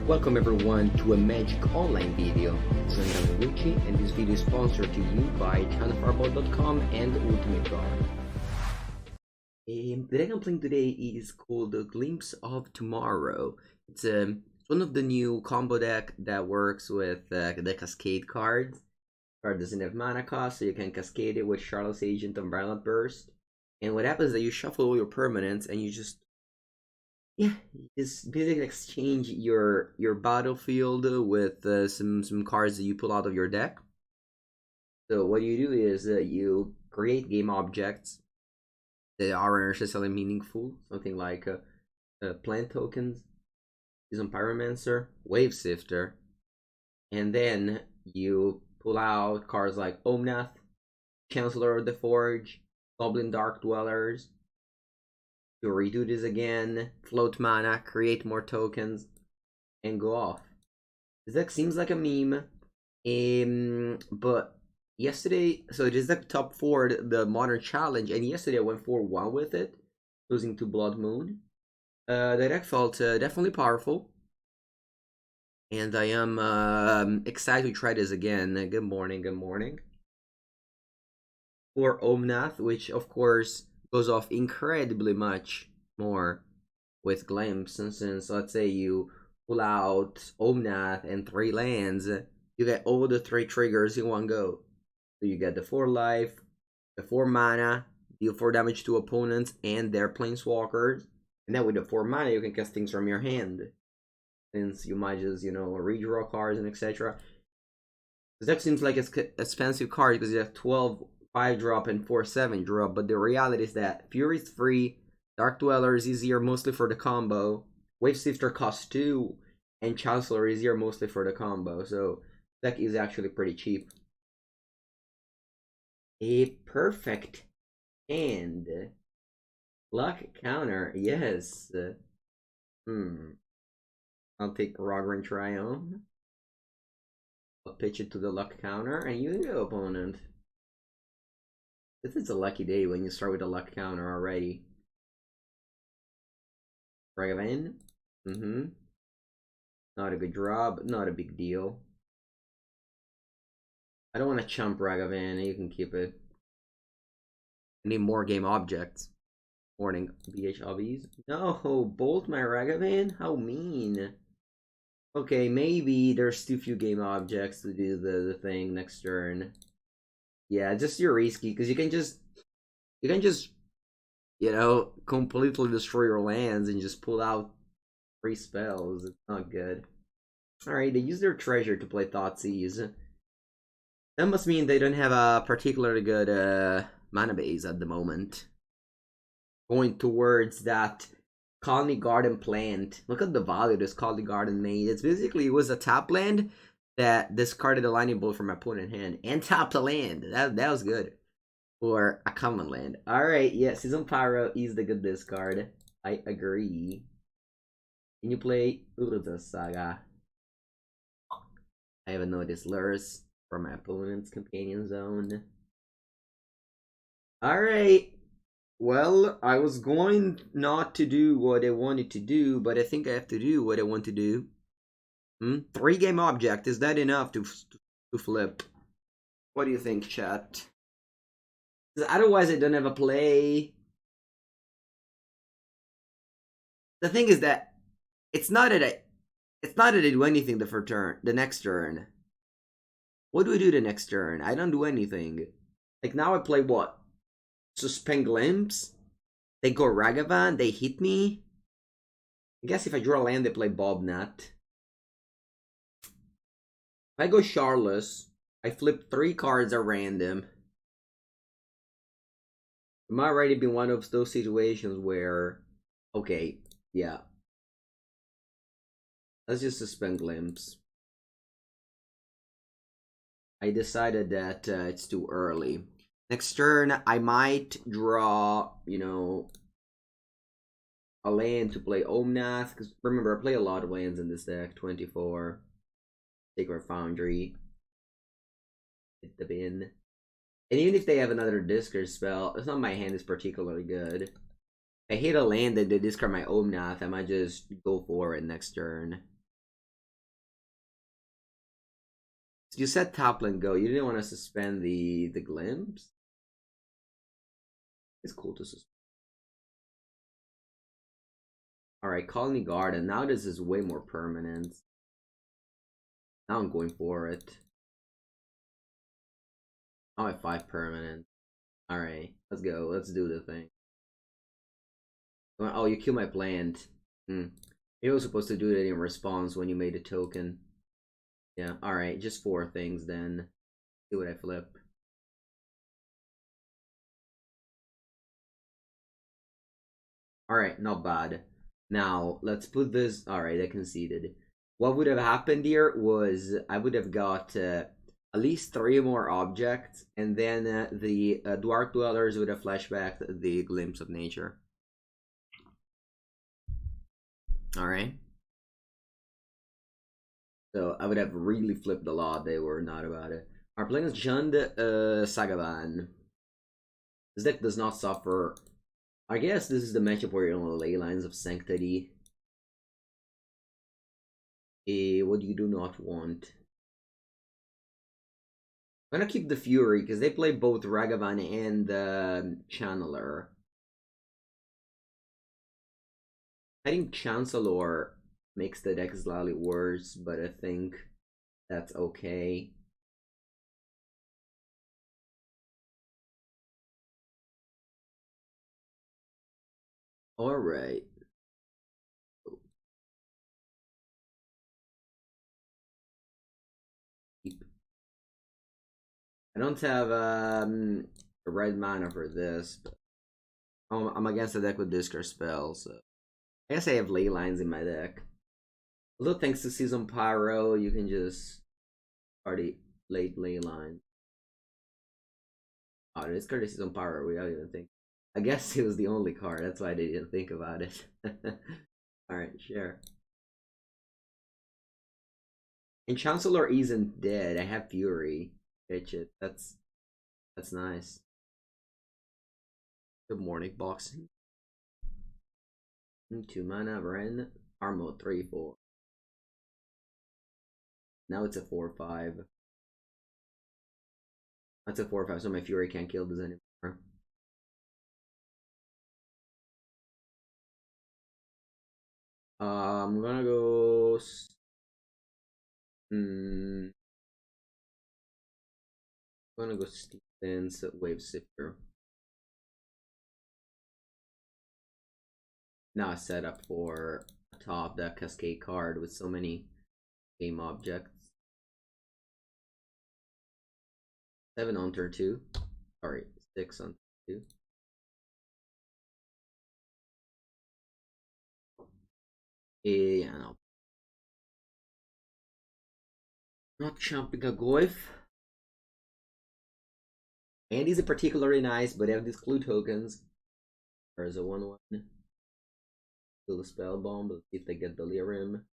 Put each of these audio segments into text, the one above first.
Welcome everyone to a Magic Online video. This is Andrea Mengucci, and this video is sponsored to you by channelfireball.com and Ultimate Guard. The deck I'm playing today is called the Glimpse of Tomorrow. It's one of the new combo deck that works with the Cascade cards. The card doesn't have mana cost, so you can cascade it with Charlotte's Agent and Violent Burst. And what happens is that you shuffle all your permanents and you just basically exchange your battlefield with some cards that you pull out of your deck. So what you do is you create game objects that aren't necessarily meaningful, something like plant tokens, some pyromancer, wave sifter, and then you pull out cards like Omnath, Chancellor of the Forge, Goblin Dark Dwellers. You redo this again, float mana, create more tokens, and go off. This deck seems like a meme, but yesterday, so this deck top 4 the Modern Challenge, and yesterday I went 4-1 with it, losing to Blood Moon. The deck felt definitely powerful, and I am excited to try this again. Good morning, good morning. For Omnath, which of course goes off incredibly much more with Glimpse, and since let's say you pull out Omnath and 3 lands, you get all the 3 triggers in one go. So you get the 4 life, the 4 mana, deal 4 damage to opponents and their planeswalkers, and then with the 4 mana you can cast things from your hand, since you might just, redraw cards and etc. This deck seems like it's an expensive card because you have 12 5-drop and 4/7 drop, but the reality is that Fury is free, Dark Dweller is easier mostly for the combo, Wave Sifter costs 2, and Chancellor is easier mostly for the combo, so deck is actually pretty cheap. A perfect hand. Luck counter, yes. I'll take Rogran Triumph. I'll pitch it to the luck counter, and you go, opponent. This is a lucky day when you start with a luck counter already. Ragavan. Not a good draw, but not a big deal. I don't want to chump Ragavan, you can keep it. I need more game objects. Morning, BH hobbies. No, bolt my Ragavan? How mean. Okay, maybe there's too few game objects to do the thing next turn. Yeah, just you're risky because you can just completely destroy your lands and just pull out 3 spells. It's not good. Alright, they use their treasure to play Thoughtseize. That must mean they don't have a particularly good mana base at the moment. Going towards that Colony Garden plant. Look at the value this Colony Garden made. It's basically, it was a tap land that discarded a lightning bolt from my opponent's hand and tapped a land. That was good for a common land. Alright, yeah, Season Pyro is the good discard. I agree. Can you play Urza Saga? I haven't noticed lures from my opponent's companion zone. Alright. Well, I was going not to do what I wanted to do, but I think I have to do what I want to do. 3 game object, is that enough to flip? What do you think, chat? Otherwise I don't have a play. The thing is that it's not that I do anything the next turn. What do I do the next turn? I don't do anything. Like now I play what? Suspend Glimpse? They go Ragavan, they hit me. I guess if I draw a land they play Bobnut. If I go Charlotte's, I flip 3 cards at random. It might already be one of those situations where, okay, yeah. Let's just suspend Glimpse. I decided that it's too early. Next turn, I might draw, a land to play Omnath. Because remember, I play a lot of lands in this deck. 24. Sacred Foundry. Hit the bin. And even if they have another discard spell, it's not my hand is particularly good. If I hit a land that they discard my Omnath, I might just go for it next turn. You said top lane go. You didn't want to suspend the glimpse? It's cool to suspend. Alright, Colony Garden. Now this is way more permanent. Now I'm going for it. I'm at 5 permanent. Alright, let's go. Let's do the thing. Oh, you killed my plant. You were supposed to do that in response when you made a token. Yeah, alright, just 4 things then. See what I flip. Alright, not bad. Now, let's put this... Alright, I conceded. What would have happened here was I would have got at least 3 more objects, and then the Dwarf Dwellers would have flashbacked the Glimpse of Nature. Alright. So I would have really flipped a lot. They were not about it. Our plan is Jund Sagavan. This deck does not suffer. I guess this is the matchup where you're on Ley Lines of Sanctity. What you do not want. I'm gonna keep the Fury because they play both Ragavan and Channeler. I think Chancellor makes the deck slightly worse, but I think that's okay. Alright. I don't have the right mana for this, but I'm against a deck with discard spells, so I guess I have Ley Lines in my deck. Although thanks to Season Pyro, you can just already late Ley Line. Oh, this card is Season Pyro, we don't even think. I guess it was the only card, that's why I didn't think about it. Alright, sure. And Chancellor isn't dead, I have Fury. Pitch it. That's nice. Good morning, boxing. 2 mana, Ren. Armo 3/4. Now it's a 4/5. That's a 4/5, so my Fury can't kill this anymore. I'm gonna go. I'm gonna go Stevens Wave Sifter. Now a setup for a top that Cascade card with so many game objects. 7 on turn 2. Sorry, 6 on turn 2. Yeah, no. Not jumping a Goif. And these are particularly nice, but they have these clue tokens. There's a 1/1. Kill the spell bomb, let's see if they get Delirium.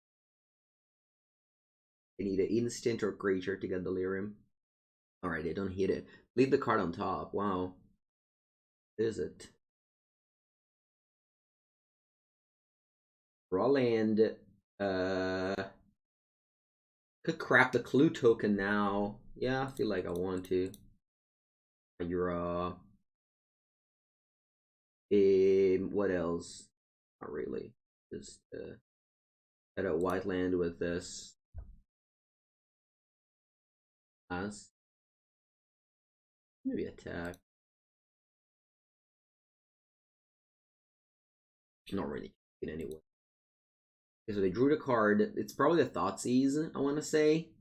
They need an instant or creature to get Delirium. Alright, they don't hit it. Leave the card on top. Wow. Is it? Raw land. Could crap the clue token now. Yeah, I feel like I want to. You're what else? Not really. Just at a white land with this. As maybe attack. Not really in any way. Okay, so they drew the card. It's probably the Thoughtseize, I want to say.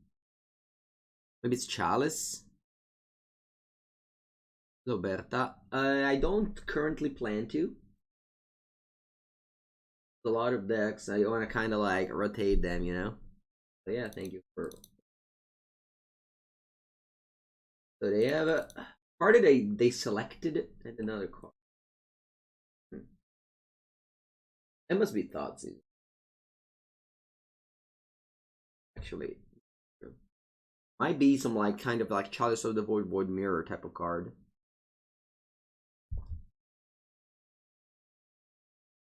Maybe it's Chalice. Roberta. I don't currently plan to. A lot of decks, I want to kind of like rotate them, you know? So yeah, thank you for... So they have a card that they selected and another card. It must be Thoughtseize. Actually, might be some like kind of like Chalice of the Void Mirror type of card.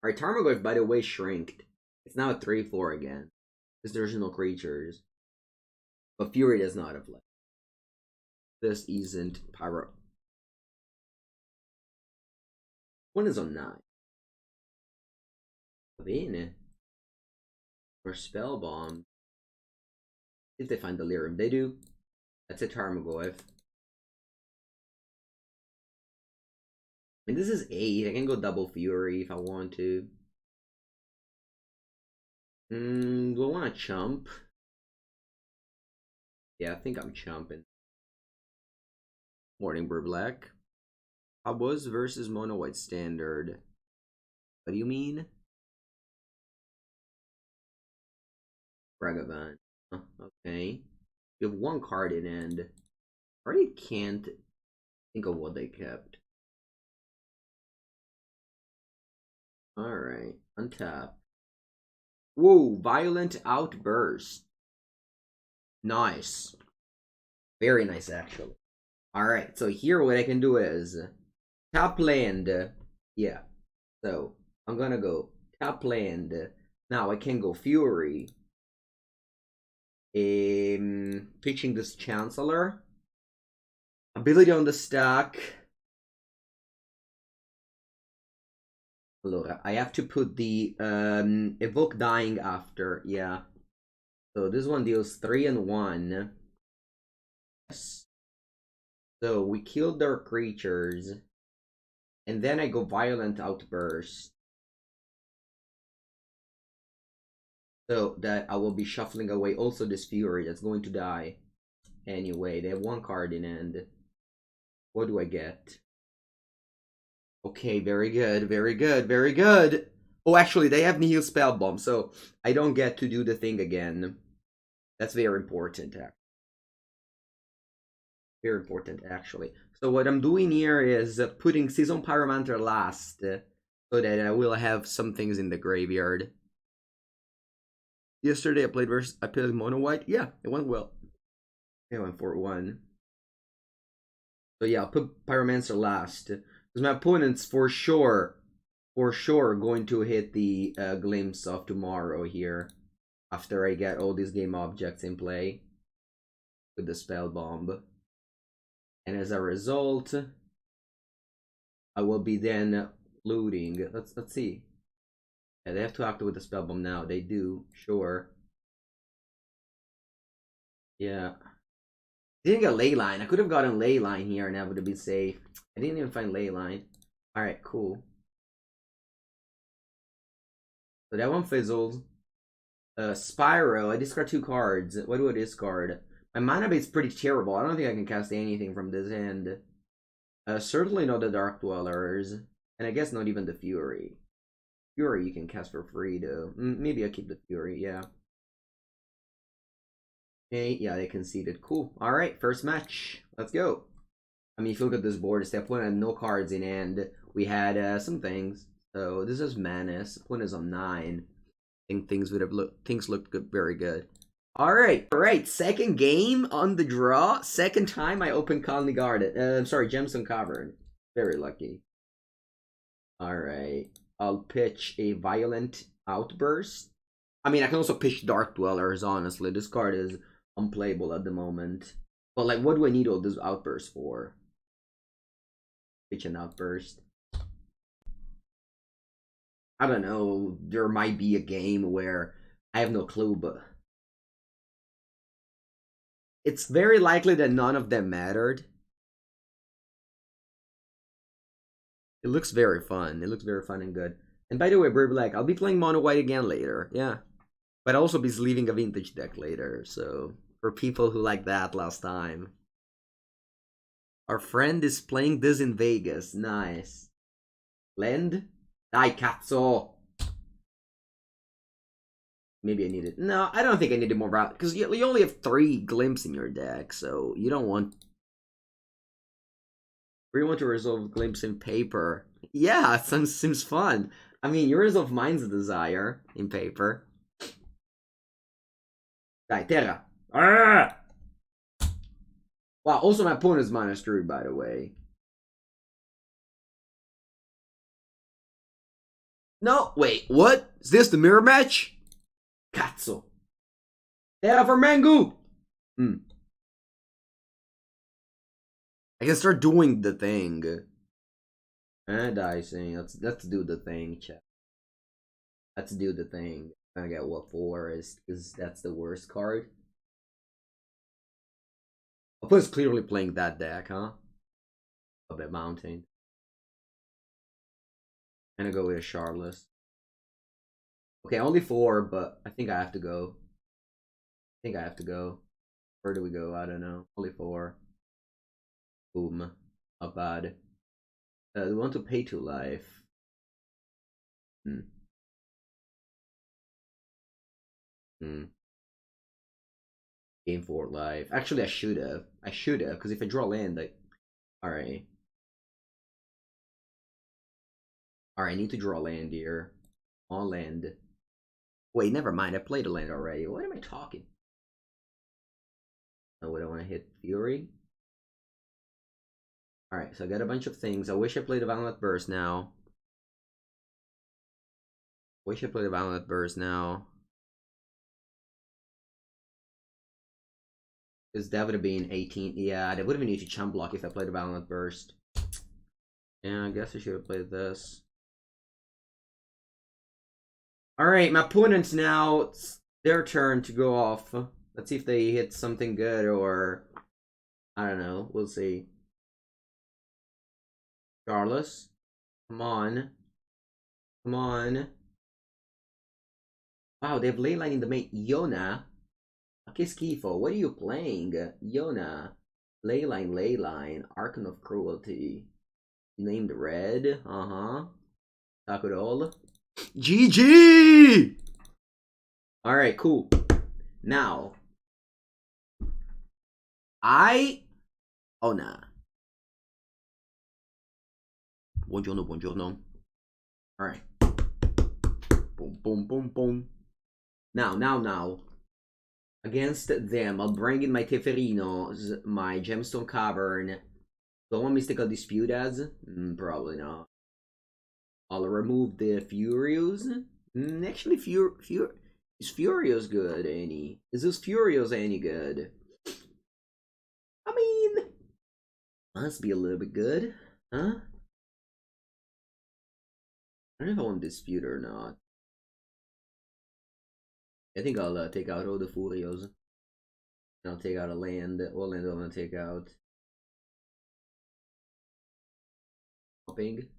Alright, Tarmogoyf, by the way, shrinked. It's now a 3/4 again. Because there's no creatures. But Fury does not have like This isn't Pyro. One is on 9. Bene. Or Spell Bomb. If they find Delirium. They do. That's a Tarmogoyf. I mean, this is 8. I can go double Fury if I want to. Do I want to chump? Yeah, I think I'm chumping. Morning Brew Black. Habuz versus Mono White Standard. What do you mean? Ragavan. Okay. You have 1 card in end. I already can't think of what they kept. Alright. Untap. Whoa, Violent Outburst. Nice. Very nice, actually. Alright, so here what I can do is top land. Yeah. So I'm gonna go top land. Now I can go Fury. Pitching this Chancellor. Ability on the stack. Look, I have to put the Evoke Dying after. Yeah. So this one deals 3 and 1. Yes. So we killed their creatures. And then I go Violent Outburst. So that I will be shuffling away also this Fury that's going to die. Anyway, they have 1 card in end. What do I get? Okay, very good, very good, very good. Oh, actually, they have Nihil Spell Bomb, so I don't get to do the thing again. That's very important. Very important, actually. So what I'm doing here is putting Season Pyromancer last, so that I will have some things in the graveyard. Yesterday I played Mono White. Yeah, it went well. It went 4-1. So yeah, I'll put Pyromancer last. Because my opponent's for sure going to hit the Glimpse of Tomorrow here. After I get all these game objects in play. With the Spell Bomb. And as a result, I will be then looting. Let's see. Yeah, they have to act with the Spell Bomb now. They do, sure. Yeah. Didn't get Leyline. I could have gotten Leyline here and that would have been safe. I didn't even find Leyline. Alright, cool. So that one fizzled. Spyro, I discard 2 cards. What do I discard? My mana base's pretty terrible. I don't think I can cast anything from this end. Certainly not the Dark Dwellers. And I guess not even the Fury. Fury you can cast for free though. Maybe I'll keep the Fury, yeah. Okay, yeah, they conceded. Cool. Alright, first match. Let's go. I mean, if you look at this board, step 1 had no cards in hand. We had some things. So this is Manus. Opponent is on 9. I think things looked good, very good. Alright, second game on the draw. Second time I opened Colony Garden. Sorry, Gemstone Cavern. Very lucky. Alright. I'll pitch a Violent Outburst. I mean, I can also pitch Dark Dwellers, honestly. This card is unplayable at the moment. But, like, what do I need all this Outburst for? Pitch an Outburst. I don't know. There might be a game where I have no clue, but it's very likely that none of them mattered. It looks very fun. It looks very fun and good. And by the way, Brave Black, I'll be playing Mono White again later. Yeah. But I'll also be sleeving a vintage deck later. So, for people who like that last time. Our friend is playing this in Vegas. Nice. Lend? Dai cazzo! Maybe I need it. No, I don't think I needed more value. Because you only have 3 Glimpse in your deck. So, you don't want... We want to resolve Glimpse in paper. Yeah, it seems fun. I mean, you resolve Mind's Desire in paper. Dai, Terra. Arrgh! Wow, also my opponent's minus 3, by the way. No, wait, what? Is this the mirror match? Cazzo. Terra for Mengu! I can start doing the thing. Dicing. Let's do the thing, chat. Let's do the thing. I'm gonna get what 4 is because that's the worst card. Opponent's clearly playing that deck, huh? A bit mountain. I'm gonna go with a Charlotte. Okay, only 4, but I think I have to go. I think I have to go. Where do we go? I don't know. Only 4. Boom. Not bad. We want to pay to life. Hmm. Hmm. Game 4 life. Actually, I should have. I should have, because if I draw land, I. Alright. Alright, I need to draw land here. On land. Wait, never mind. I played a land already. What am I talking? Oh, would I want to hit Fury? Alright, so I got a bunch of things. I wish I played a Violent Burst now. Wish I played a Violent Burst now. Because that would have been 18. Yeah, that would have been need to chump block if I played a Violent Burst. Yeah, I guess I should have played this. Alright, my opponents now. It's their turn to go off. Let's see if they hit something good or. I don't know. We'll see. Charles. Come on. Come on. Wow, they have Leyline in the main. Yona. Que schifo. What are you playing? Yona. Leyline, Leyline. Archon of Cruelty. Named Red. Uh-huh. Takudol. GG! Alright, cool. Now. Oh, nah. Buongiorno, buongiorno. Alright. Boom, boom, boom, boom. Now. Against them, I'll bring in my Teferinos, my Gemstone Cavern. Do I want Mystical Dispute as? Probably not. I'll remove the Furios. Actually, is Furios good, any? Is this Furios any good? I mean, must be a little bit good, huh? I don't know if I want Dispute or not. I think I'll take out all the Furios. And I'll take out a land. What land do I want to take out? Hopping.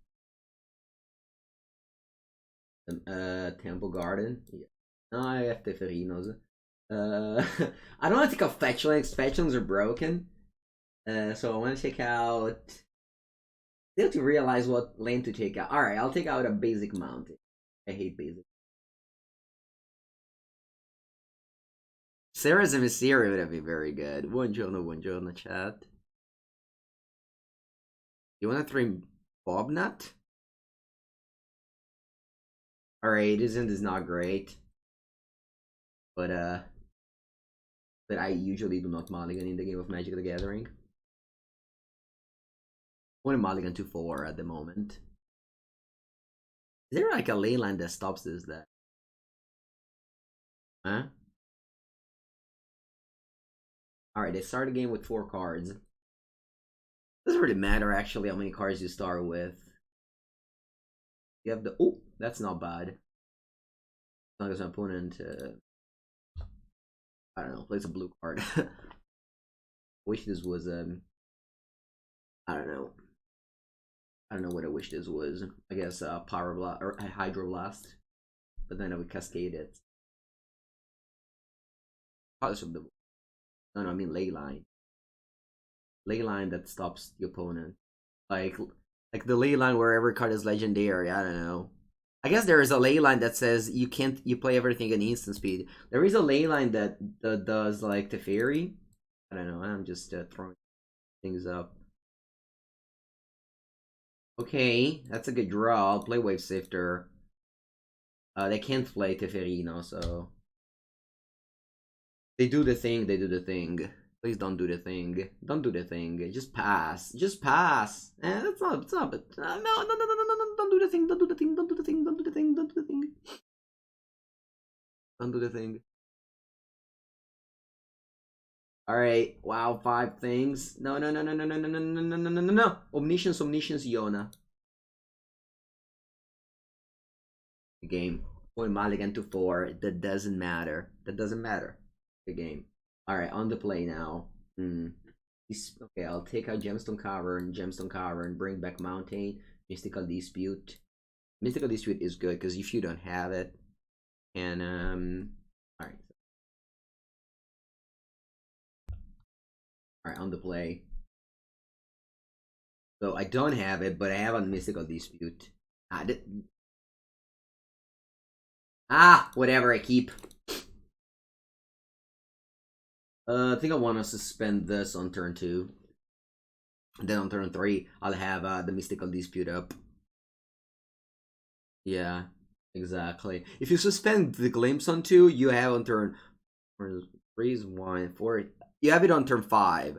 Temple Garden. Yeah. No, I have Teferinos. I don't want to take out Fetchlings. Fetchlings are broken. So I want to take out. They have to realize what lane to take out. Alright, I'll take out a basic mountain. I hate basic. Sarah's a Mysterio would be very good. Buongiorno, chat. You want to throw Bobnut? Alright, isn't is not great. But I usually do not mulligan in the game of Magic the Gathering. I want to mulligan to 4 at the moment. Is there like a leyline that stops this deck? Huh? Alright, they start the game with 4 cards. Doesn't really matter actually how many cards you start with. You have the that's not bad. As long as my opponent I don't know, plays a blue card. Wish this was I don't know. I don't know what I wish this was. I guess Power Blast or Hydro Blast. But then I would cascade it. No, I mean Leyline. Leyline that stops the opponent. Like the Leyline where every card is legendary. I don't know. I guess there is a leyline that says you play everything in instant speed. There is a leyline that does like Teferi. I don't know. I'm just throwing things up. Okay, that's a good draw. I'll play Wave Sifter. They can't play Teferino, so they do the thing. They do the thing. Please don't do the thing. Don't do the thing. Just pass. Just pass. That's not. It's not. But no. Don't do the thing. Don't do the thing. Don't do the thing. Don't do the thing. Don't do the thing. Don't do the thing. Alright, wow, 5 things. No, no, no, no, no, no, no, no, no, no, no, no, no, no. Omniscience, Omniscience, Yona. The game. Point Mulligan to 4. That doesn't matter. That doesn't matter. The game. Alright, on the play now. Okay, I'll take out Gemstone Cavern, bring back Mountain, Mystical Dispute. Mystical Dispute is good because if you don't have it, and alright. Alright, on the play. So I don't have it, but I have a Mystical Dispute. Whatever, I keep. I think I want to suspend this on turn 2. Then on turn 3, I'll have the Mystical Dispute up. Yeah, exactly. If you suspend the Glimpse on 2, you have on turn 3 is 1, 4. You have it on turn 5.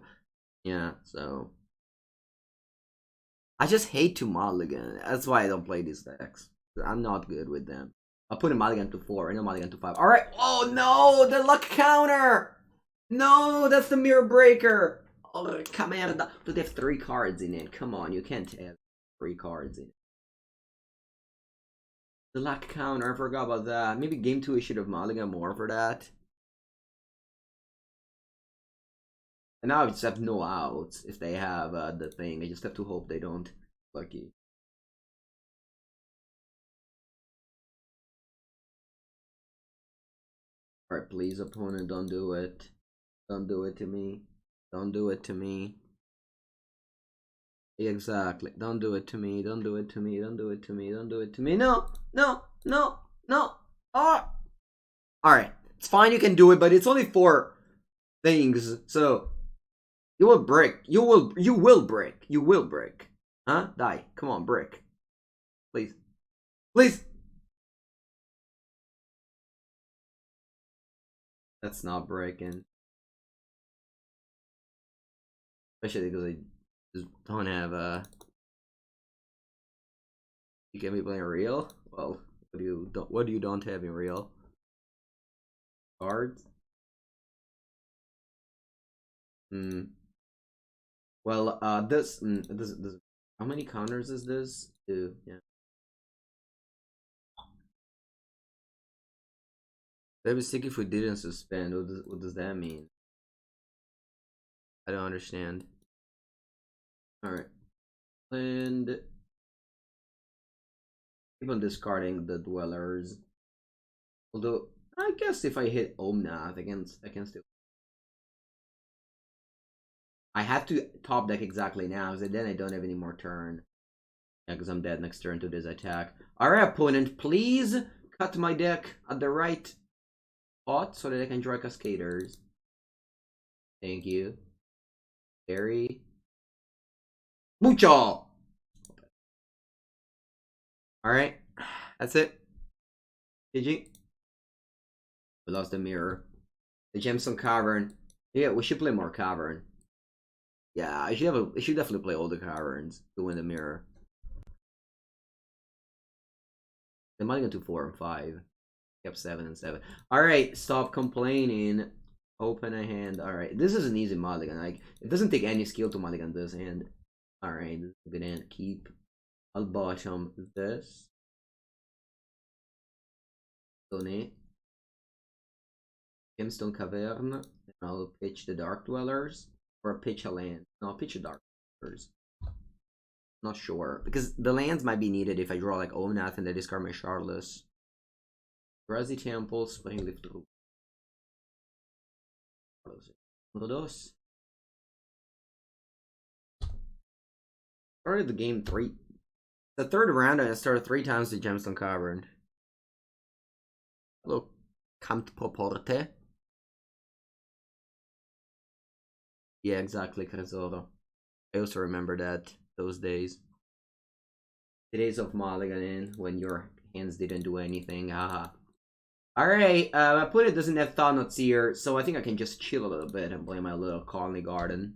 Yeah, so I just hate to mulligan. That's why I don't play these decks. I'm not good with them. I'll put a mulligan to 4 and a mulligan to 5. Alright. Oh no, the luck counter! No, that's the mirror breaker! Oh, camerda. But they have 3 cards in it. Come on, you can't have 3 cards in it. The luck counter, I forgot about that. Maybe game 2 I should have mulligan more for that. And now I just have no outs if they have the thing. I just have to hope they don't. Lucky. Alright, please, opponent, don't do it. Don't do it to me. Don't do it to me. Exactly. Don't do it to me. Don't do it to me. Don't do it to me. Don't do it to me. No! No! No! No! Oh! Alright. It's fine, you can do it, but it's only 4 things, so you will break. You will break. You will break. Huh? Die. Come on, break. Please. Please! That's not breaking. Especially because I just don't have you get me playing real? Well, what do you don't have in real? Cards? Well, this how many counters is this? 2, yeah. That'd be sick if we didn't suspend. What does that mean? I don't understand. Alright. And keep on discarding the dwellers. Although I guess if I hit Omnath against, I can still. I have to top deck exactly now, because then I don't have any more turn. Yeah, because I'm dead next turn to this attack. Alright, opponent, please cut my deck at the right spot so that I can draw Cascaders. Thank you. Very mucho! Alright, that's it. GG. We lost the mirror. The Gemstone Cavern. Yeah, we should play more Cavern. Yeah, I should definitely play all the Caverns to win the mirror. The mulligan to 4 and 5. Kept 7 and 7. Alright, stop complaining. Open a hand. Alright, this is an easy mulligan. Like, it doesn't take any skill to mulligan this hand. Alright, this is a good hand. Keep. I'll bottom this. Donate. Gemstone Cavern. And I'll pitch the Dark Dwellers. Or pitch a land. No, I'll pitch a Dark Dwellers. Not sure. Because the lands might be needed if I draw like Omnath and I discard my Charless. Grassy Temple, Springleaf Druid. Dos. Started the game 3. The third round, I started 3 times the Gemstone Cavern. Hello, Camp Poporte. Yeah, exactly, Cresoro. I also remember those days. The days of mulliganing when your hands didn't do anything. Haha. Alright, my opponent doesn't have Thought here, so I think I can just chill a little bit and play my little colony garden.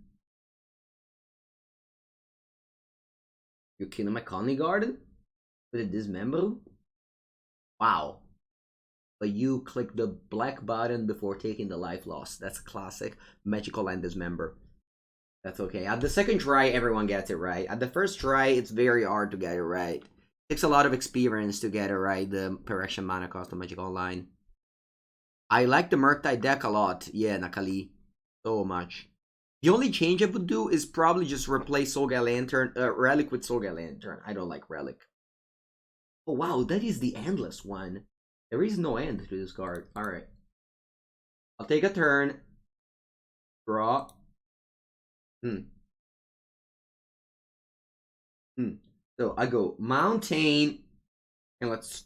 You killing my colony garden? With a dismember? Wow. but you click the black button before taking the life loss. That's classic magical land dismember. That's okay. At the second try, everyone gets it right. At the first try, it's very hard to get it right. It takes a lot of experience to get it right, the correction mana cost of Magic Online. I like the Murktide deck a lot. Yeah, Nakali. So much. The only change I would do is probably just replace Soulguy Lantern, Relic with Soulguy Lantern. I don't like Relic. Oh wow, that is the endless one. There is no end to this card. Alright. I'll take a turn. Draw. So I go Mountain, and let's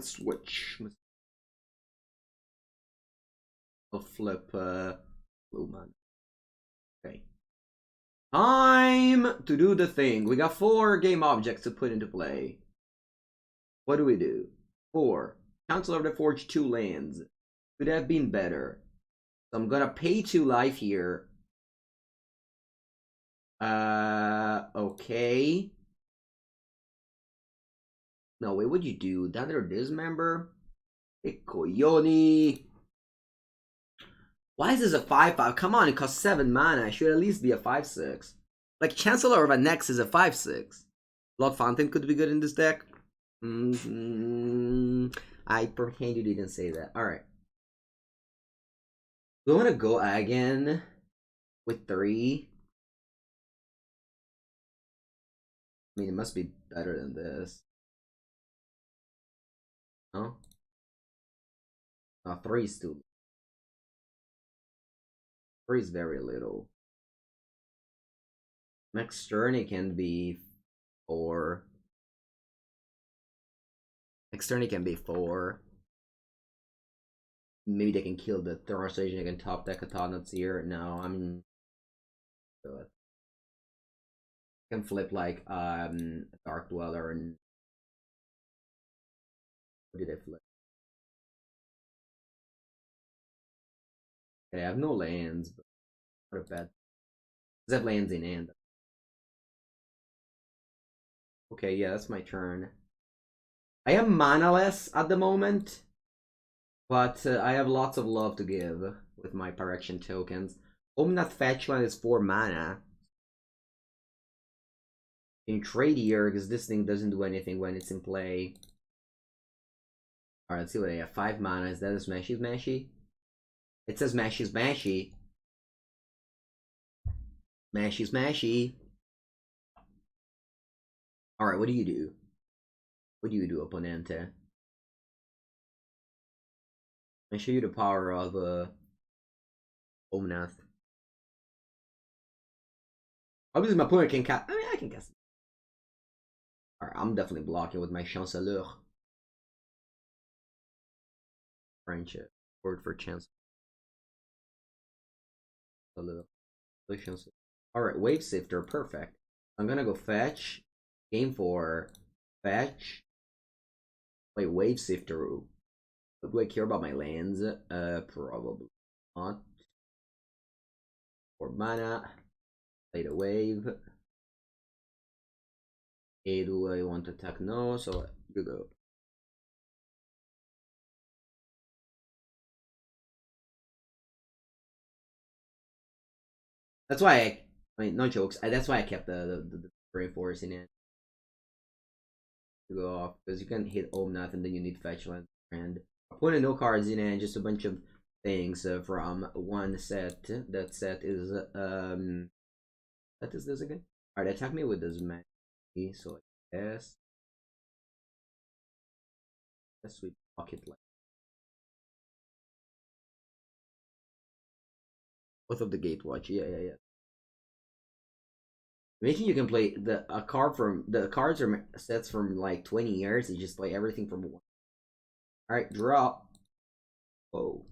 switch. I'll flip Blue Man. Okay. Time to do the thing. We got 4 game objects to put into play. What do we do? 4. Council of the Forge 2 lands. Could have been better. So I'm gonna pay 2 life here. Okay. No, wait, what'd you do? That or dismember? Hey, Coyoni. Why is this a 5/5? Come on, it costs 7 mana. It should at least be a 5/6. Like, Chancellor of a Nex is a 5/6. Blood Fountain could be good in this deck. I pretend you didn't say that. Alright. We want to go again with 3. I mean, it must be better than this. No? No, 3 is too. 3 is very little. Next turn it can be 4. Next turn it can be 4. Maybe they can kill the Thermal Station. They can top deck a Tauntauts here. No, I mean, can flip like Dark Dweller and what did I flip? Okay, I have no lands, but what a bad. Does have lands in hand? Okay, yeah, that's my turn. I am manaless at the moment, but I have lots of love to give with my Phyrexian tokens. Omnath Fetchland is 4 mana. In trade here, because this thing doesn't do anything when it's in play. Alright, let's see what I have. 5 mana. Is that a Smashy Smashy? It says Smashy Smashy. Smashy Smashy. Alright, what do you do? What do you do, Opponente? I show you the power of Omnath. Obviously, my opponent can cast. I mean, I can cast. Alright, I'm definitely blocking with my Chancellor. French word for Chancellor. Alright, Wave Sifter, perfect. I'm gonna go fetch. Game 4. Fetch. Play Wave Sifter. Do I care about my lands? Probably not. 4 mana. Play the wave. Okay, do I want to attack? No, so you go. That's why I mean, no jokes. That's why I kept the Brave Force in it. To go off, because you can hit Omnath and then you need fetch land. And opponent no cards in it, just a bunch of things from one set. That set is what is this again? Alright, attack me with this magic. So I guess we pocket like both of the Gatewatch. Yeah. Imagine you can play a card from the cards are sets from like 20 years. You just play everything from one. Alright, draw. Oh.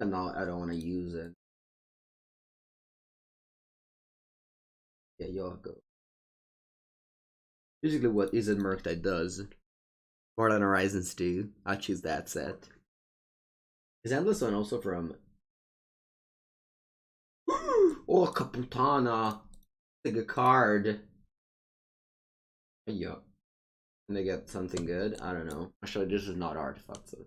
No, I don't want to use it. Yeah, y'all go. Basically, what Isn't Murktide does. More than Horizons do. I choose that set. Is Endless One also from. Oh, Caputana. Like a card. Yeah. And they get something good. I don't know. Actually, this is not artifact. So.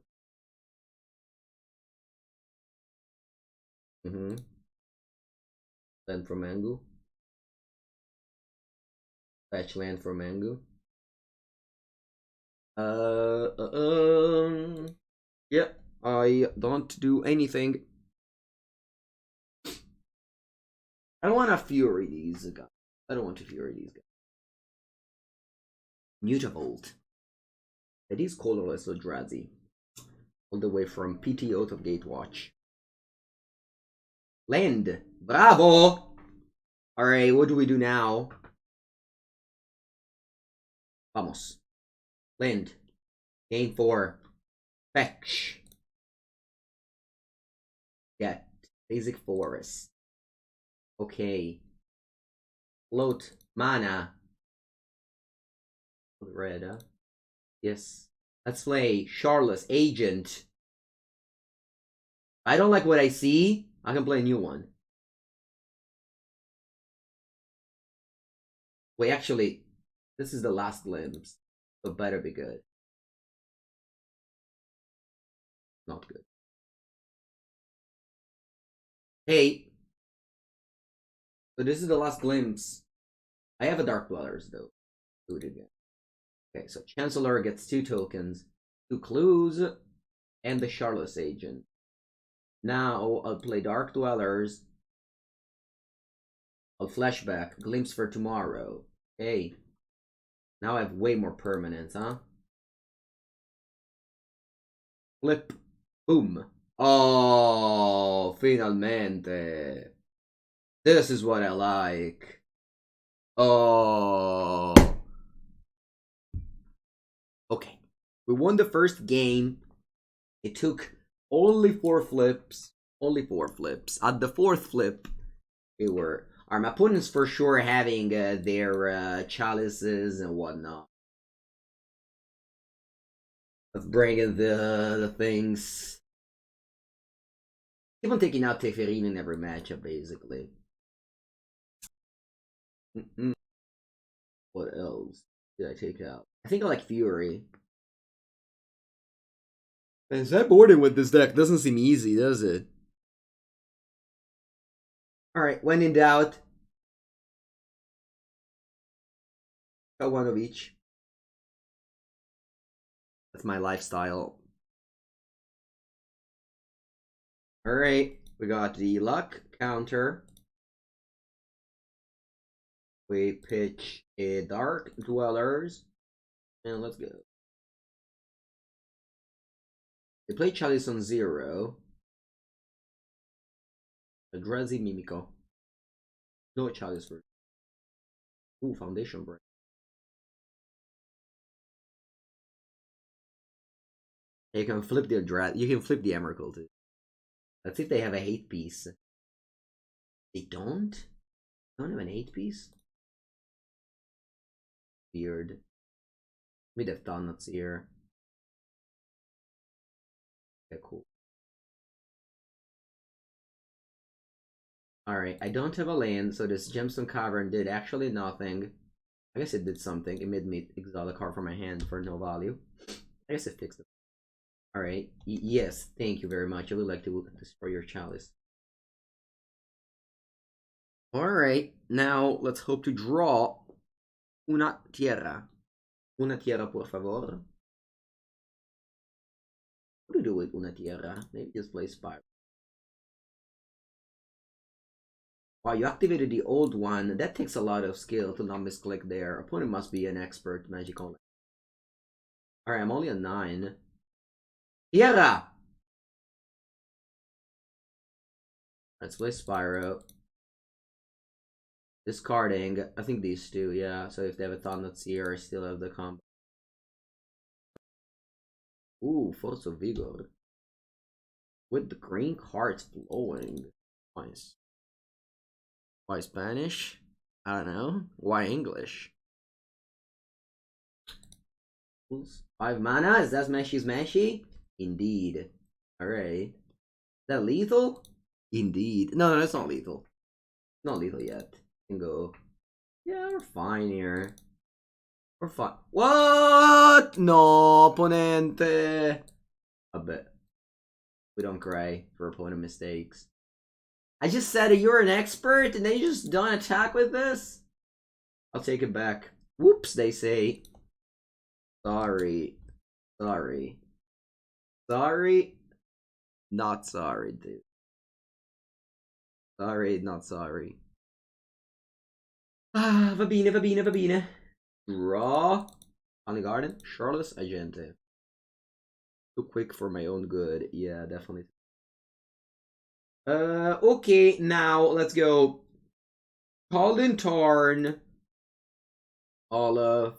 Land from Mengu. Fetch land from Mengu. Yeah. I don't do anything. I don't want to fury these guys. I don't want to fury these guys. Mutavolt. It is colorless Eldrazi. All the way from PT out of Gatewatch. Land. Bravo! Alright, what do we do now? Vamos. Land. Gain 4. Fetch. Get. Basic Forest. Okay. Float. Mana. Red, huh? Yes. Let's play Charlotte's Agent. I don't like what I see. I can play a new one. Wait, actually, this is the last glimpse. So better be good. Not good. Hey. So this is the last glimpse. I have a Dark Dwellers, though. Do it again. Okay, so Chancellor gets 2 tokens, 2 clues, and the Charlotte's Agent. Now I'll play Dark Dwellers. I'll flashback. Glimpse for tomorrow. Okay. Now I have way more permanents, huh? Flip. Boom. Oh, finalmente. This is what I like. Oh. Okay. We won the first game. It took only 4 flips. Only 4 flips. At the 4th flip, we were... my opponents for sure having their chalices and whatnot. Of bringing the things. Keep on taking out Teferin in every matchup, basically. What else did I take out? I think I like Fury. Man, sideboarding with this deck doesn't seem easy, does it? Alright, when in doubt, got 1 of each. That's my lifestyle. Alright, we got the luck counter. We pitch a Dark Dwellers. And let's go. They play Chalice on 0. Eldrazi Mimico. No Chalice for. Ooh, Foundation Break. You can flip the Eldrazi. You can flip the Emrakul too. Let's see if they have a hate piece. They don't? They don't have an 8 piece? Weird. Maybe they've done that's here. Okay, cool. Alright, I don't have a land, so this Gemstone Cavern did actually nothing. I guess it did something. It made me exile a card from my hand for no value. I guess it fixed it. Alright, yes, thank you very much. I would like to destroy your chalice. Alright, now let's hope to draw una tierra. Una tierra, por favor. What do you do with una tierra? Maybe just play Spiral. Wow, you activated the old one. That takes a lot of skill to not misclick there. Opponent must be an expert magical. Alright, I'm only a 9. Tierra! Let's play Spyro. Discarding. I think these two, yeah. So if they have a Thanatsier, I still have the combo. Ooh, Force of Vigor. With the green cards flowing. Nice. Why Spanish? I don't know. Why English? 5 mana? Is that smashy smashy? Indeed. Alright. Is that lethal? Indeed. No, that's not lethal. Not lethal yet. Can go. Yeah, we're fine here. We're fine. What? No, opponente. Vabbè. We don't cry for opponent mistakes. I just said you're an expert and then you just don't attack with this? I'll take it back. Whoops, they say. Sorry. Sorry. Sorry. Not sorry, dude. Sorry, not sorry. Ah, va bene, va bene, va bene. Draw. On the garden. Charles Agente. Too quick for my own good. Yeah, definitely. Okay, now let's go. Calden Tarn. I'll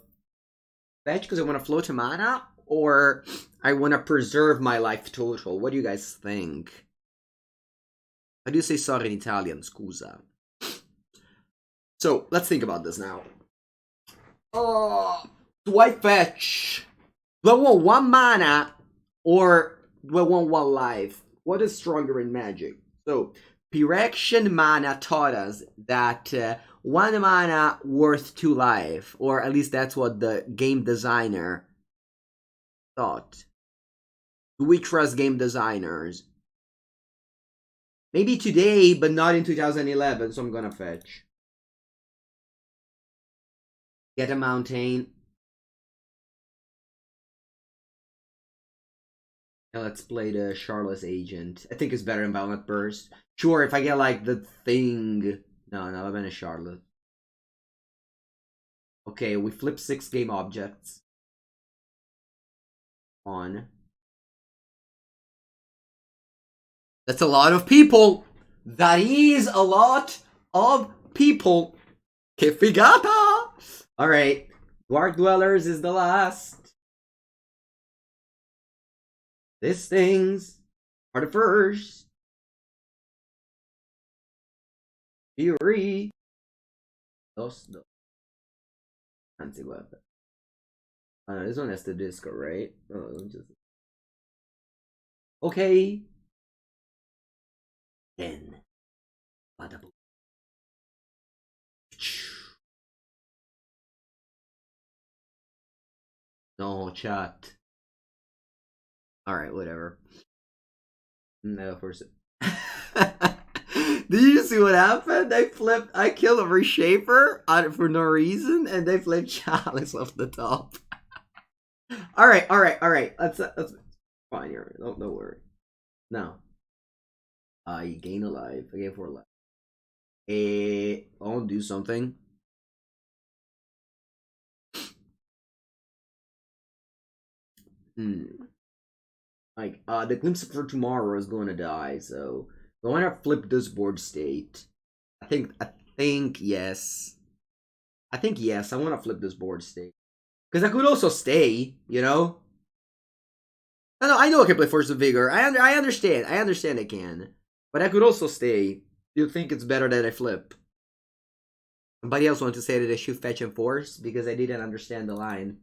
fetch because I want to float a mana, or I want to preserve my life total. What do you guys think? How do you say sorry in Italian? Scusa. So let's think about this now. Do I fetch? Do I want 1 mana or do I want 1 life? What is stronger in Magic? So Phyrexian mana taught us that 1 mana worth 2 life, or at least that's what the game designer thought. Do we trust game designers? Maybe today, but not in 2011, so I'm gonna fetch. Get a mountain. Now let's play the Charlotte's Agent. I think it's better than Violent Burst. Sure, if I get like the thing. No, I've been a Charlotte. Okay, we flip 6 game objects. On. That's a lot of people. That is a lot of people. Que figata! Alright. Dwarf Dwellers is the last. These things are the first. Fury. Dos. Fancy weapon. This one has the disco, right? Okay. Then. No, chat. Alright, whatever. No, first. Did you see what happened? I killed a reshaper for no reason, and they flipped Chalice off the top. Alright. That's fine here. Don't worry. Now. I gain a life. I gain 4 life. I'll do something. Like, the Glimpse for Tomorrow is going to die, so I want to flip this board state. I think yes. I think yes, I want to flip this board state. Because I could also stay, you know? I know I can play Force of Vigor. I understand. I understand I can. But I could also stay. Do you think it's better that I flip? Somebody else wanted to say that I should fetch and force because I didn't understand the line.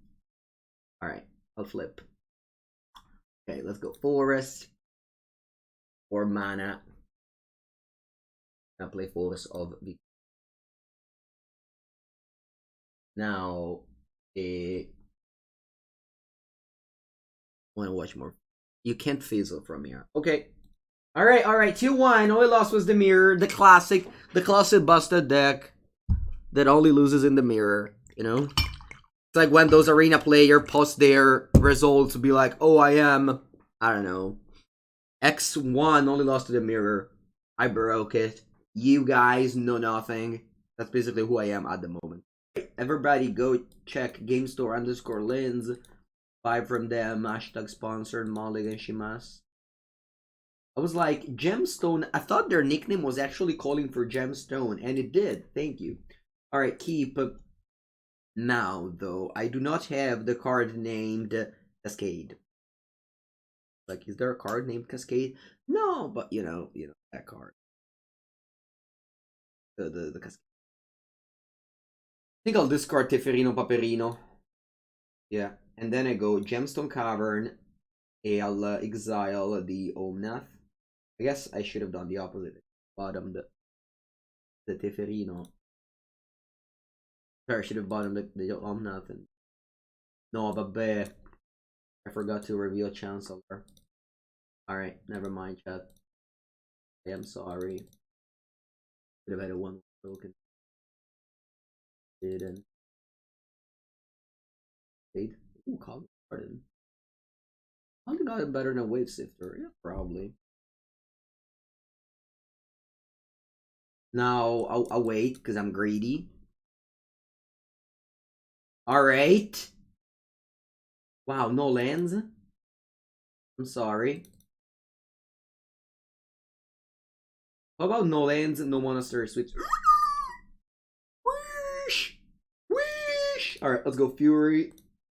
Alright, I'll flip. Okay, let's go Forest. Or mana. I'll play Force of Vigor. Now, I want to watch more. You can't fizzle from here. Okay. Alright. 2-1. All we lost was the mirror. The classic busted deck that only loses in the mirror. You know? It's like when those arena players post their results to be like, oh, I don't know. X1 only lost to the mirror. I broke it. You guys know nothing. That's basically who I am at the moment. Everybody go check GameStore_Lens. Buy from them. Hashtag sponsored. Mulligan Shimas. I was like, Gemstone. I thought their nickname was actually calling for Gemstone, and it did. Thank you. Alright, keep. Now, though, I do not have the card named Cascade. Like, is there a card named Cascade? No, but you know that card. The Cascade. I think I'll discard Teferino Paperino. Yeah, and then I go Gemstone Cavern. I'll exile the Omnath. I guess I should have done the opposite. Bottomed the Teferino. Sorry, I should have bottomed the Omnath and No, vabbè. I forgot to reveal Chancellor. Alright, never mind, chat. I am sorry. Could have had a one token. Didn't. Eight. Ooh, Cosmic Garden. I think I got it better than Wave Sifter. Yeah, probably. Now, I'll wait, because I'm greedy. Alright. Wow, no lands? I'm sorry. How about no lands, no monastery sweeps? Whoosh! Whoosh! Alright, let's go Fury.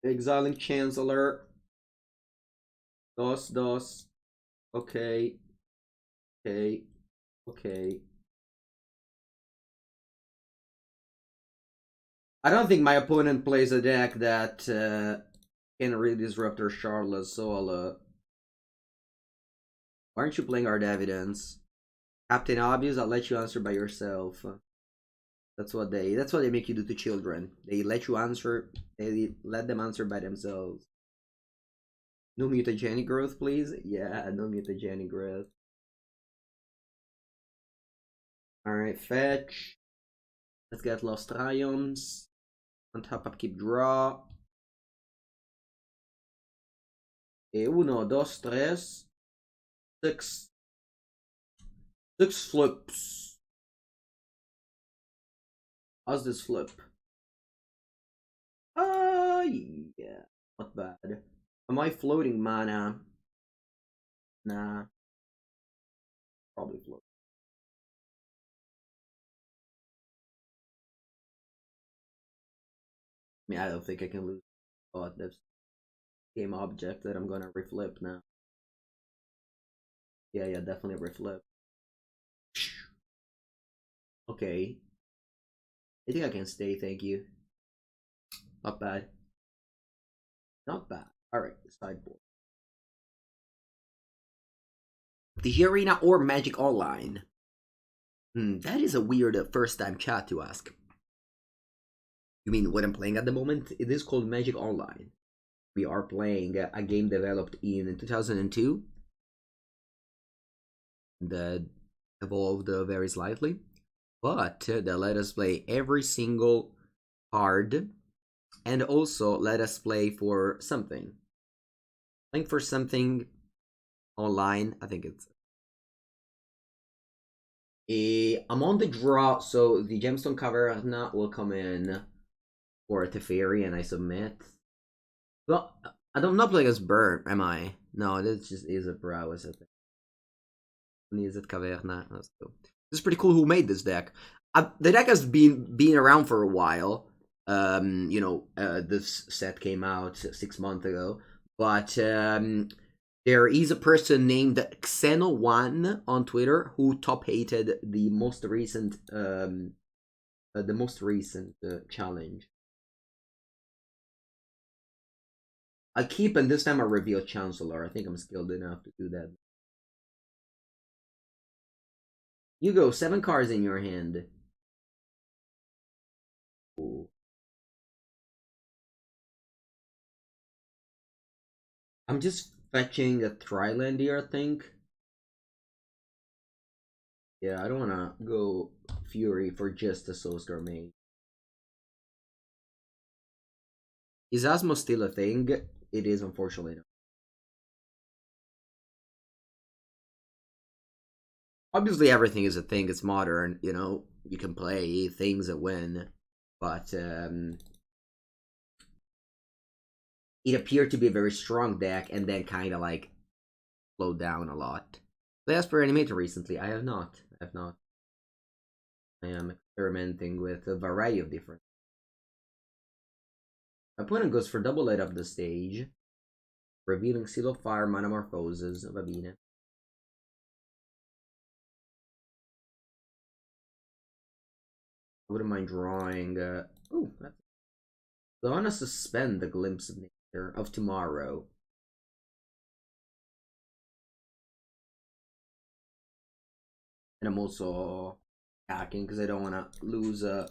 Exiling Chancellor. Dos. Okay. Okay. Okay. I don't think my opponent plays a deck that can really disrupt our Charlotte, so I'll why aren't you playing Art Evidence? Captain Obvious, I'll let you answer by yourself. That's what they make you do to children. They let you answer, they let them answer by themselves. No mutagenic growth, please. Yeah, no mutagenic growth. Alright, fetch. Let's get Lost Triumphs. On top upkeep draw. Uno, dos, tres. Six. Six flips. How's this flip? Yeah. Not bad. Am I floating mana? Nah. Probably float. I mean, I don't think I can lose. Oh, that's game object that I'm gonna reflip now. Yeah, definitely reflip. Okay. I think I can stay, thank you. Not bad. Not bad. Alright, sideboard. The Arena or Magic Online? That is a weird first time chat to ask. You mean what I'm playing at the moment? It is called Magic Online. We are playing a game developed in 2002 that evolved very slightly, but that let us play every single card and also let us play for something. Playing for something online, I think it's. I'm on the draw, so the Gemstone Caverna will come in for Teferi, and I submit. Well, I'm not playing as Burn, am I? No, this just is a prowess, I think. Is it Caverna? Let's go. This is pretty cool. Who made this deck? The deck has been around for a while. This set came out 6 months ago, but there is a person named Xeno1 on Twitter who top hated the most recent challenge. I'll keep, and this time I reveal Chancellor. I think I'm skilled enough to do that. You go 7 cards in your hand. Ooh. I'm just fetching a Triland here, I think. Yeah, I don't wanna go Fury for just a Soulscar Mage. Is Asmo still a thing? It is, unfortunately not. Obviously, everything is a thing. It's modern, you know. You can play things that win, but it appeared to be a very strong deck, and then kind of like slowed down a lot. Played Esper Animator recently. I have not. I am experimenting with a variety of different. My opponent goes for double light up the stage, revealing Seal of Fire, Metamorphosis, Vabine. I wouldn't mind drawing. Oh, that's. So I want to suspend the Glimpse of Nature of Tomorrow. And I'm also hacking because I don't want to lose I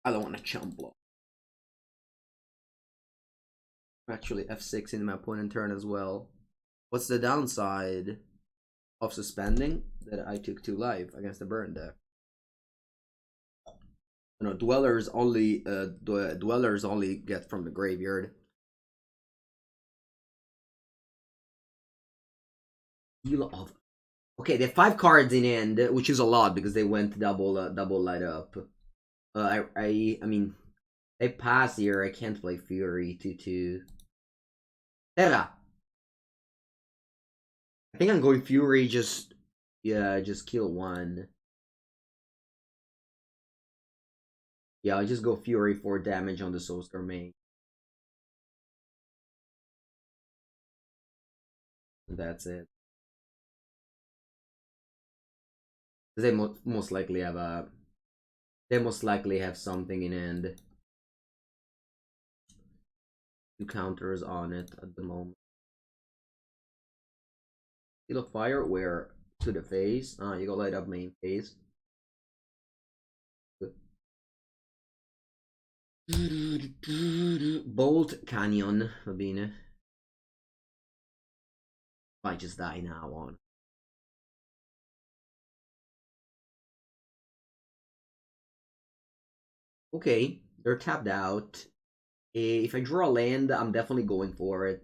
don't want to chump block. Actually, F6 in my opponent turn as well. What's the downside of suspending? That I took 2 life against the burn deck. You know, dwellers only get from the graveyard. Deal of. Okay, they have 5 cards in hand, which is a lot because they went double light up. I mean, they pass here. I can't play Fury 2/2. Terra. I think I'm going Fury. Just kill 1. Yeah, I'll just go Fury for damage on the Soulscar main. That's it. They most likely have a. They most likely have something in hand. 2 counters on it at the moment. Seal of Fire, where to the face. You go light up main face. Bolt Canyon, va bene. Might just die now on. Okay, they're tapped out. If I draw a land, I'm definitely going for it.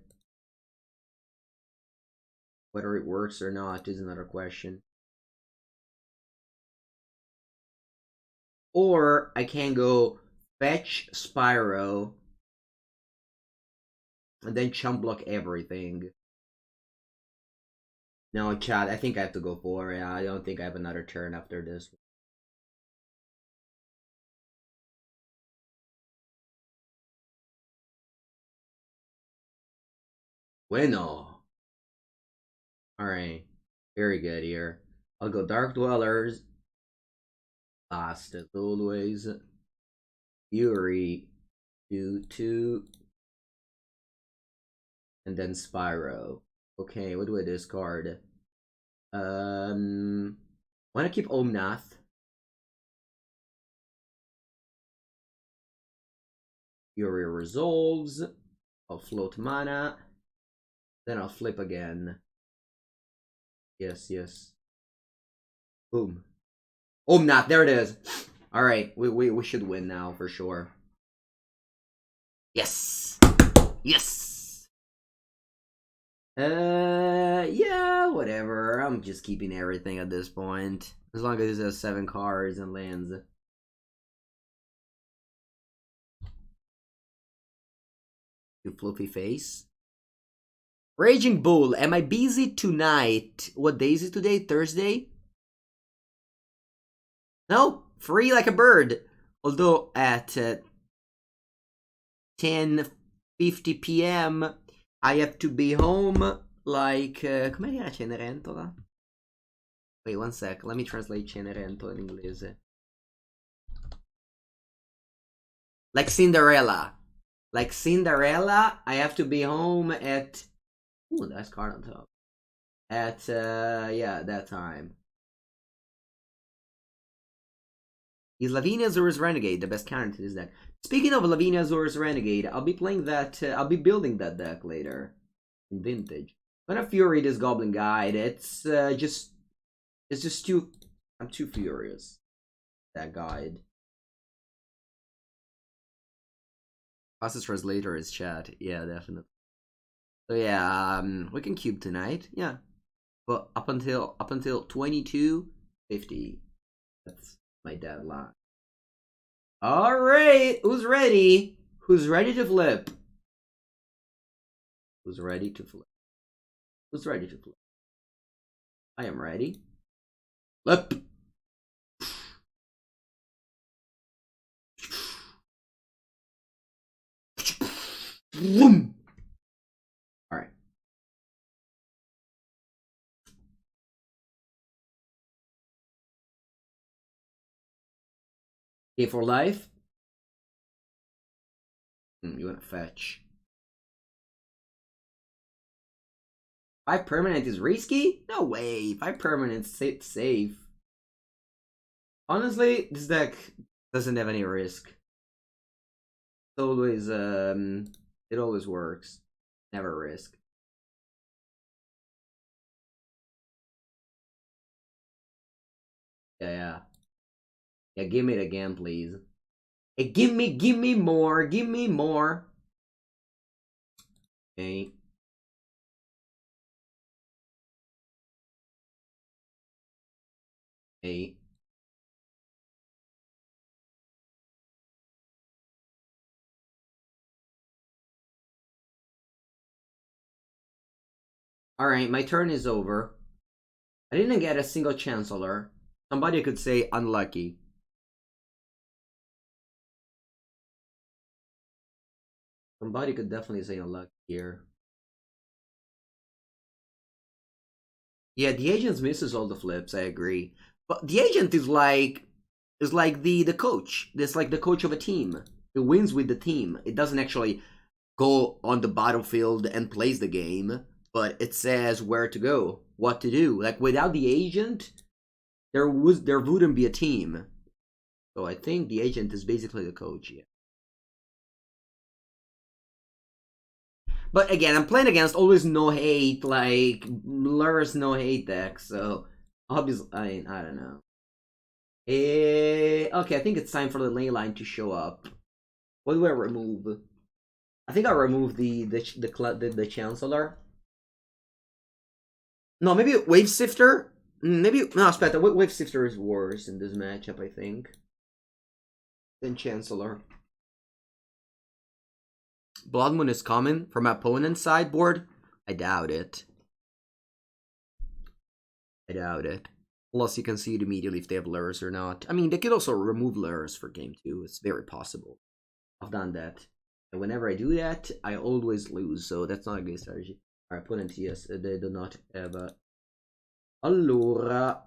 Whether it works or not is another question. Or I can go fetch Spyro and then chump block everything. No, chat, I think I have to go for it. I don't think I have another turn after this. Bueno. Alright. Very good here. I'll go Dark Dwellers. Last as always. Fury. 2/2. And then Spyro. Okay, what do I discard? Wanna keep Omnath. Fury resolves. I'll float mana. Then I'll flip again. Yes, yes. Boom. Omnath, there it is. Alright, we should win now for sure. Yes! Yes! Yeah, whatever. I'm just keeping everything at this point. As long as it has 7 cards and lands. You fluffy face. Raging Bull, am I busy tonight? What day is it today? Thursday? No, free like a bird. Although at 10:50 p.m. I have to be home like... come era Cenerentola? Wait, one sec. Let me translate Cenerentola in inglese. Like Cinderella. Like Cinderella, I have to be home at... Ooh, nice card on top. At, yeah, that time. Is Lavinia Azura's Renegade the best counter to this deck? Speaking of Lavinia Azura's Renegade, I'll be playing that, I'll be building that deck later. In Vintage. I'm gonna Fury this Goblin Guide. It's just too... I'm too furious. That guide. Fastest translator is chat. Yeah, definitely. So yeah, we can cube tonight. Yeah, but up until 22:50. That's my deadline. All right, who's ready? Who's ready to flip? Who's ready to flip? Who's ready to flip? I am ready. Flip. Boom. All right. Okay, for life. You wanna fetch? 5 permanent is risky? No way. 5 permanent safe. Honestly, this deck doesn't have any risk. It's always It always works. Never risk. Yeah, yeah. Yeah, give me it again, please. Hey, give me more. Give me more. Okay. Hey. Alright, my turn is over. I didn't get a single Chancellor. Somebody could say unlucky. Somebody could definitely say unlucky here. Yeah, the agent misses all the flips, I agree. But the agent is like the coach. It's like the coach of a team. It wins with the team. It doesn't actually go on the battlefield and plays the game, but it says where to go, what to do. Like without the agent, there wouldn't be a team. So I think the agent is basically the coach, yeah. But again, I'm playing against always no hate, like Lur's no hate deck, so obviously I don't know. Okay, I think it's time for the ley line to show up. What do I remove? I think I remove the Chancellor. No, maybe Wave Sifter. Maybe no, Spectre. Wave Sifter is worse in this matchup, I think, than Chancellor. Blood Moon is common from opponent's sideboard. I doubt it. I doubt it. Plus, you can see it immediately if they have lures or not. I mean, they could also remove lures for game 2. It's very possible. I've done that. And whenever I do that, I always lose. So that's not a good strategy. Our opponent, yes, they do not have a... Allora,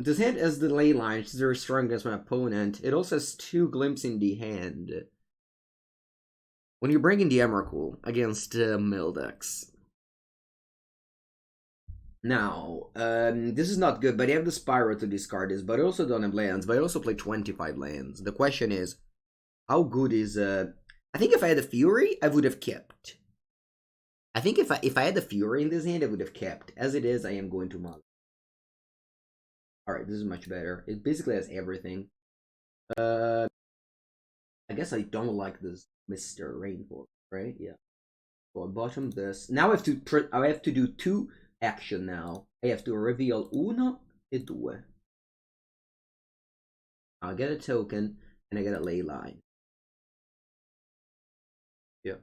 this hand has the ley line, which is very strong against my opponent. It also has 2 glimpses in the hand. When you bring in the Emrakul against mill decks. Now, this is not good, but I have the Spyro to discard this, but I also don't have lands, but I also play 25 lands. The question is, how good is... I think if I had a Fury, I would have kept. I think if I had the Fury in this hand, I would have kept. As it is, I am going to mod. Alright, this is much better. It basically has everything. I guess I don't like this Mr. Rainbow, right? Yeah. So I bottom this. Now I have to do 2 action now. I have to reveal uno e due. I get a token and I get a ley line. Yeah.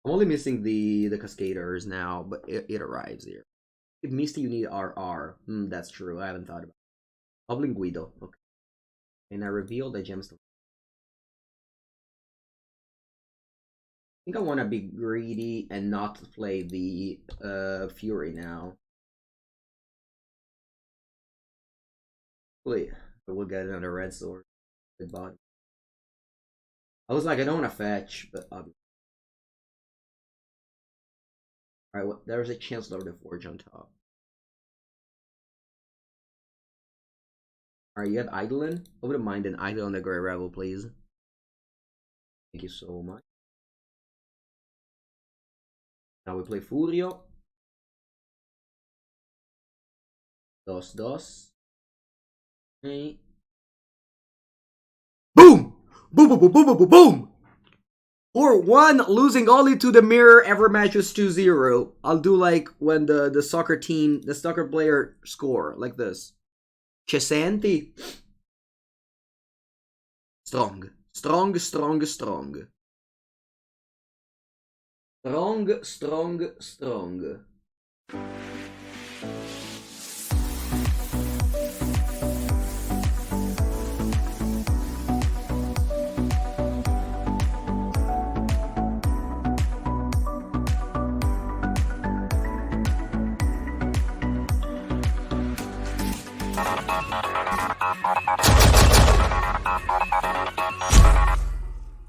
I'm only missing the Cascaders now, but it arrives here. If Misty, you need RR. That's true. I haven't thought about it. Goblin Guido. Okay. And I reveal the gemstone. I think I want to be greedy and not play the Fury now. Wait, but we'll get another red sword. Good body. I was like, I don't want to fetch, but obviously. Alright, well, there's a chance of the Forge on top. Alright, you have Eidolon? I wouldn't mind an Eidolon the Grey Rebel, please. Thank you so much. Now we play Furio. Dos. Okay. Boom! Boom, boom, boom, boom, boom, boom, boom! 4-1, losing only to the mirror, ever matches 2-0. I'll do like when the soccer team, the soccer player score, like this. Cesanti. Strong. Strong. Strong.